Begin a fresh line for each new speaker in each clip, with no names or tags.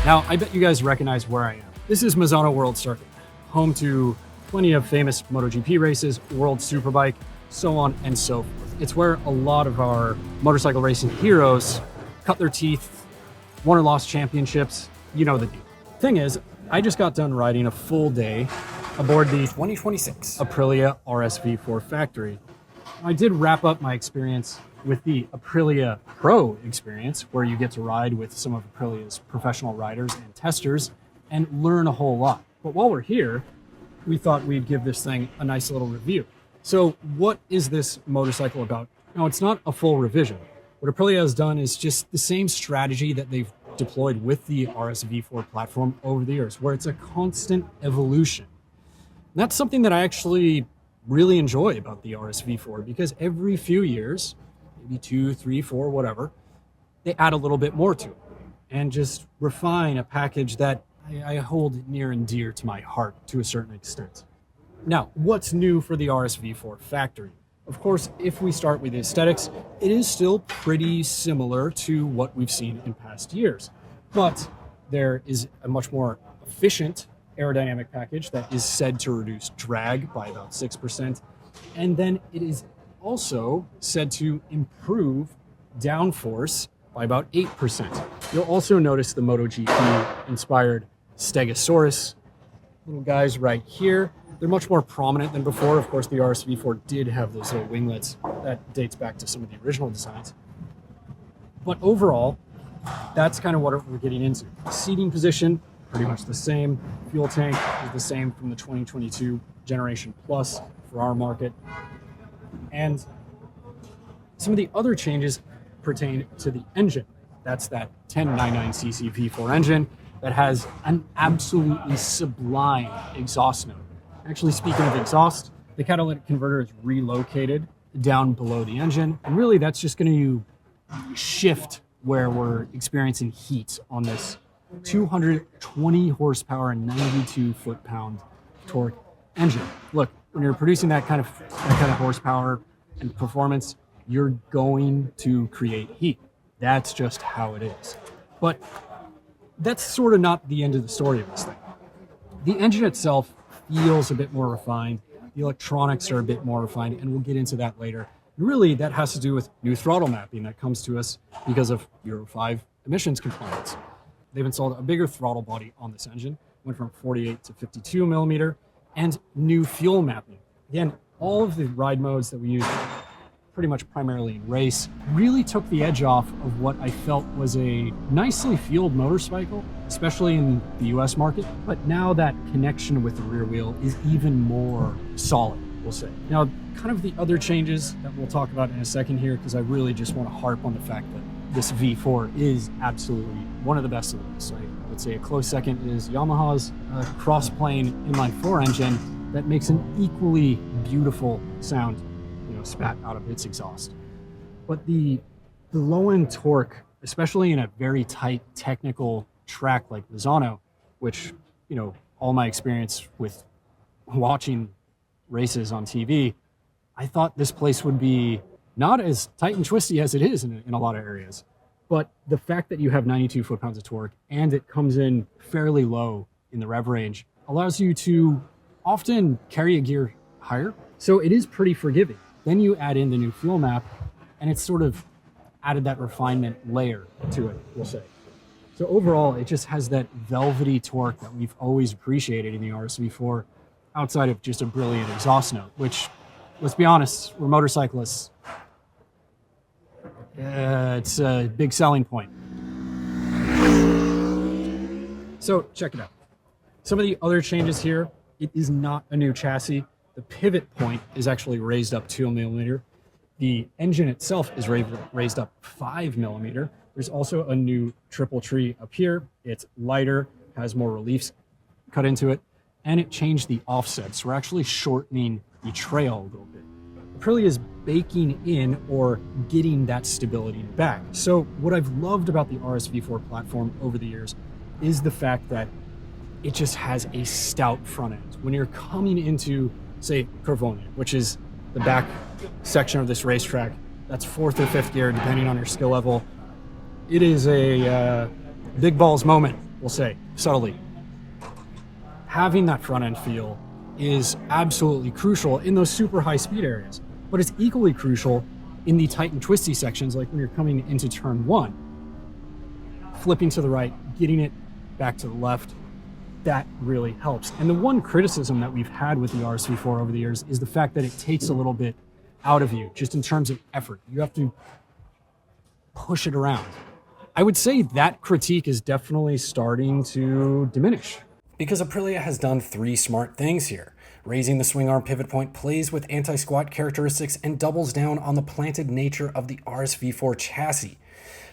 Now, I bet you guys recognize where I am. This is Misano World Circuit, home to plenty of famous MotoGP races, World Superbike, so on and so forth. It's where a lot of our motorcycle racing heroes cut their teeth, won or lost championships, you know the deal. Thing is, I just got done riding a full day aboard the 2026 Aprilia RSV4 Factory. I did wrap up my experience with the Aprilia Pro experience, where you get to ride with some of Aprilia's professional riders and testers and learn a whole lot. But while we're here, we thought we'd give this thing a nice little review. So what is this motorcycle about? Now, it's not a full revision. What Aprilia has done is just the same strategy that they've deployed with the RSV4 platform over the years, where it's a constant evolution. And that's something that I actually really enjoy about the RSV4, because every few years, maybe 2, 3, 4, whatever, they add a little bit more to it and just refine a package that I hold near and dear to my heart to a certain extent. Now, what's new for the RSV4 Factory? Of course, if we start with the aesthetics, it is still pretty similar to what we've seen in past years, but there is a much more efficient aerodynamic package that is said to reduce drag by about 6%, and then it is also said to improve downforce by about 8%. You'll also notice the MotoGP inspired Stegosaurus little guys right here. They're much more prominent than before. Of course, the RSV4 did have those little winglets. That dates back to some of the original designs. But overall, that's kind of what we're getting into. Seating position, pretty much the same. Fuel tank is the same from the 2022 Generation Plus for our market. And some of the other changes pertain to the engine. That's that 1099cc V4 engine that has an absolutely sublime exhaust note. Actually, speaking of exhaust, the catalytic converter is relocated down below the engine. And really, that's just going to shift where we're experiencing heat on this 220 horsepower and 92 foot-pound torque engine. Look, when you're producing that kind of horsepower and performance, you're going to create heat. That's just how it is. But that's sort of not the end of the story of this thing. The engine itself feels a bit more refined. The electronics are a bit more refined, and we'll get into that later. Really, that has to do with new throttle mapping that comes to us because of Euro 5 emissions compliance. They've installed a bigger throttle body on this engine, went from 48 to 52 millimeter, and new fuel mapping. Again, all of the ride modes that we use pretty much primarily in race really took the edge off of what I felt was a nicely fueled motorcycle, especially in the US market. But now that connection with the rear wheel is even more solid, we'll say. Now, kind of the other changes that we'll talk about in a second here, because I really just want to harp on the fact that this V4 is absolutely one of the best of those. I would say a close second is Yamaha's cross-plane inline-4 engine that makes an equally beautiful sound, spat out of its exhaust. But the low-end torque, especially in a very tight technical track like Misano, which, all my experience with watching races on TV, I thought this place would be not as tight and twisty as it is in a lot of areas. But the fact that you have 92 foot-pounds of torque and it comes in fairly low in the rev range allows you to often carry a gear higher. So it is pretty forgiving. Then you add in the new fuel map, and it's sort of added that refinement layer to it, we'll say. So overall, it just has that velvety torque that we've always appreciated in the RSV4, outside of just a brilliant exhaust note, which, let's be honest, we're motorcyclists. It's a big selling point. So check it out. Some of the other changes here, it is not a new chassis. The pivot point is actually raised up 2 millimeter. The engine itself is raised up 5 millimeter. There's also a new triple tree up here. It's lighter, has more reliefs cut into it, and it changed the offsets. We're actually shortening the trail a little bit. Aprilia is baking in or getting that stability back. So what I've loved about the RSV4 platform over the years is the fact that it just has a stout front end. When you're coming into, say, Corvone, which is the back section of this racetrack, that's 4th or 5th gear, depending on your skill level. It is a big balls moment we'll say subtly, having that front end feel is absolutely crucial in those super high speed areas, but it's equally crucial in the tight and twisty sections, like when you're coming into turn one, flipping to the right, getting it back to the left. That really helps. And the one criticism that we've had with the RSV4 over the years is the fact that it takes a little bit out of you, just in terms of effort. You have to push it around. I would say that critique is definitely starting to diminish, because Aprilia has done three smart things here. Raising the swing arm pivot point plays with anti-squat characteristics and doubles down on the planted nature of the RSV4 chassis.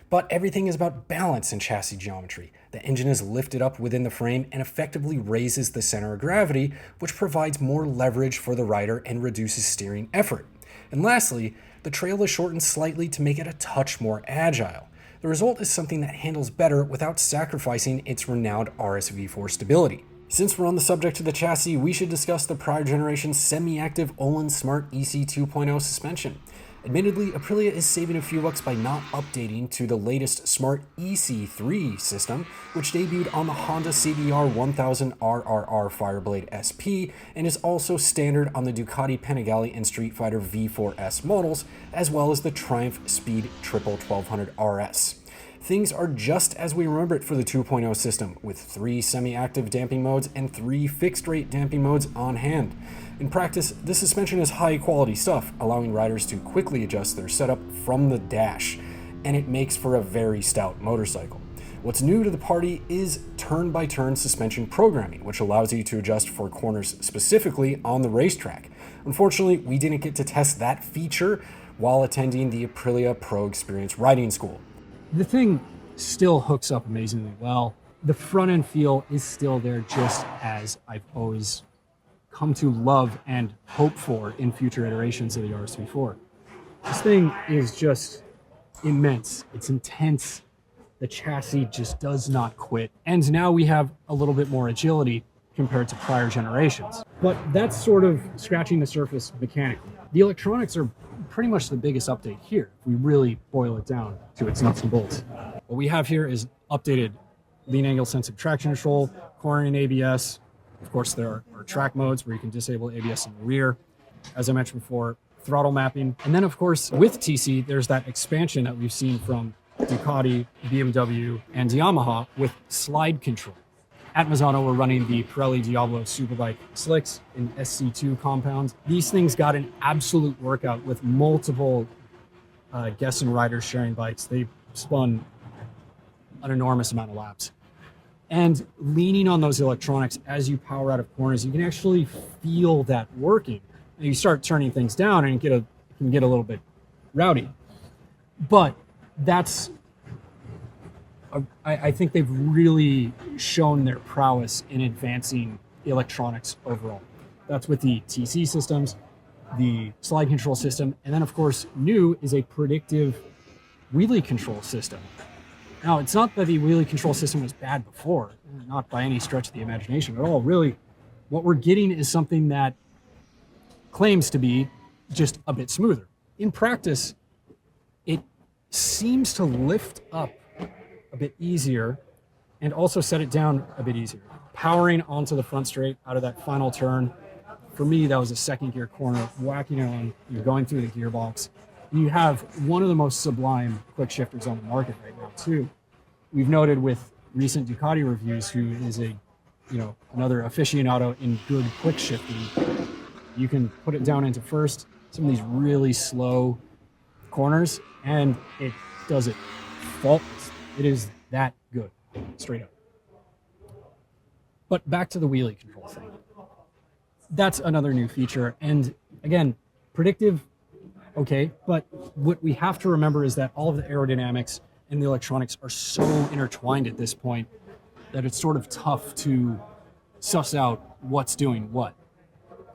But everything is about balance in chassis geometry. The engine is lifted up within the frame and effectively raises the center of gravity, which provides more leverage for the rider and reduces steering effort. And lastly, the trail is shortened slightly to make it a touch more agile. The result is something that handles better without sacrificing its renowned RSV4 stability. Since we're on the subject of the chassis, we should discuss the prior generation semi-active Öhlins Smart EC 2.0 suspension. Admittedly, Aprilia is saving a few bucks by not updating to the latest Smart EC3 system, which debuted on the Honda CBR 1000 RRR Fireblade SP and is also standard on the Ducati Panigale and Street Fighter V4S models, as well as the Triumph Speed Triple 1200 RS. Things are just as we remember it for the 2.0 system, with 3 semi-active damping modes and 3 fixed-rate damping modes on hand. In practice, this suspension is high-quality stuff, allowing riders to quickly adjust their setup from the dash, and it makes for a very stout motorcycle. What's new to the party is turn-by-turn suspension programming, which allows you to adjust for corners specifically on the racetrack. Unfortunately, we didn't get to test that feature while attending the Aprilia Pro Experience Riding School. The thing still hooks up amazingly well. The front end feel is still there, just as I've always come to love and hope for in future iterations of the RSV4. This thing is just immense. It's intense. The chassis just does not quit. And now we have a little bit more agility compared to prior generations. But that's sort of scratching the surface mechanically. The electronics are pretty much the biggest update here, if we really boil it down to its nuts and bolts. What we have here is updated lean angle sensitive traction control, cornering ABS. Of course, there are track modes where you can disable ABS in the rear. As I mentioned before, throttle mapping. And then, of course, with TC, there's that expansion that we've seen from Ducati, BMW, and Yamaha with slide control. At Misano, we're running the Pirelli Diablo Superbike slicks in SC2 compounds. These things got an absolute workout with multiple guests and riders sharing bikes. They spun an enormous amount of laps. And leaning on those electronics as you power out of corners, you can actually feel that working. And you start turning things down and it can get a little bit rowdy. But that's, I think they've really shown their prowess in advancing electronics overall. That's with the TC systems, the slide control system, and then of course new is a predictive wheelie control system. Now, it's not that the wheelie control system was bad before, not by any stretch of the imagination at all. Really, what we're getting is something that claims to be just a bit smoother. In practice, it seems to lift up a bit easier and also set it down a bit easier. Powering onto the front straight out of that final turn, for me, that was a second gear corner, whacking it on, you're going through the gearbox. You have one of the most sublime quick shifters on the market right now too. We've noted with recent Ducati reviews, who is another aficionado in good quick shifting. You can put it down into first, some of these really slow corners, and it does it faultless. It is that good, straight up. But back to the wheelie control thing. That's another new feature. And again, predictive, okay, but what we have to remember is that all of the aerodynamics and the electronics are so intertwined at this point that it's sort of tough to suss out what's doing what.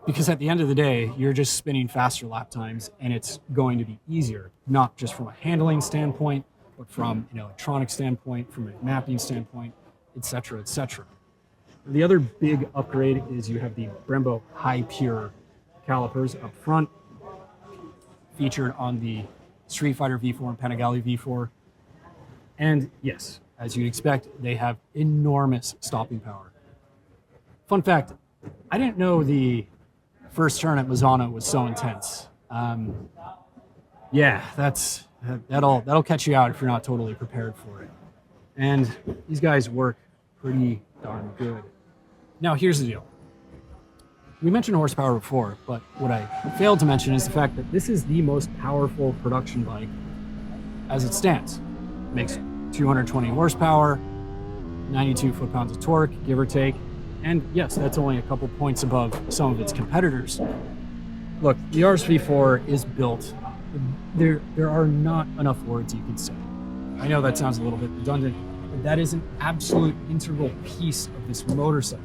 Because at the end of the day, you're just spinning faster lap times and it's going to be easier, not just from a handling standpoint, but from an electronic standpoint, from a mapping standpoint, et cetera, et cetera. The other big upgrade is you have the Brembo High Pure calipers up front, featured on the Street Fighter V4 and Panigale V4. And yes, As you'd expect, they have enormous stopping power. Fun fact, I didn't know the first turn at Misano was so intense. Yeah, that'll catch you out if you're not totally prepared for it. And these guys work pretty darn good. Now, here's the deal. We mentioned horsepower before, but what I failed to mention is the fact that this is the most powerful production bike as it stands. It makes 220 horsepower, 92 foot-pounds of torque, give or take. And yes, that's only a couple points above some of its competitors. Look, the RSV4 is built. There are not enough words you can say. I know that sounds a little bit redundant, but that is an absolute integral piece of this motorcycle.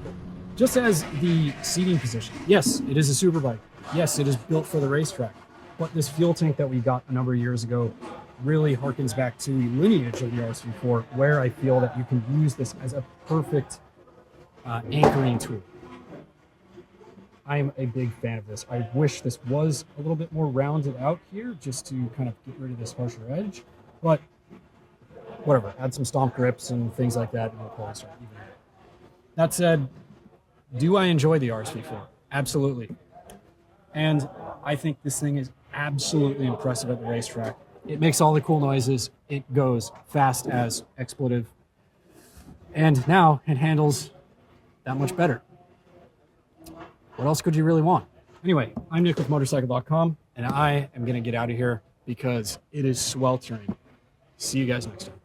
Just as the seating position. Yes, it is a superbike. Yes, it is built for the racetrack. But this fuel tank that we got a number of years ago really harkens back to the lineage of the RSV4, where I feel that you can use this as a perfect anchoring tool. I'm a big fan of this. I wish this was a little bit more rounded out here just to kind of get rid of this harsher edge, but whatever. Add some stomp grips and things like that, and it'll probably start even out. That said, do I enjoy the RSV4? Absolutely. And I think this thing is absolutely impressive at the racetrack. It makes all the cool noises. It goes fast as expletive. And now it handles that much better. What else could you really want? Anyway, I'm Nick with Motorcycle.com, and I am going to get out of here because it is sweltering. See you guys next time.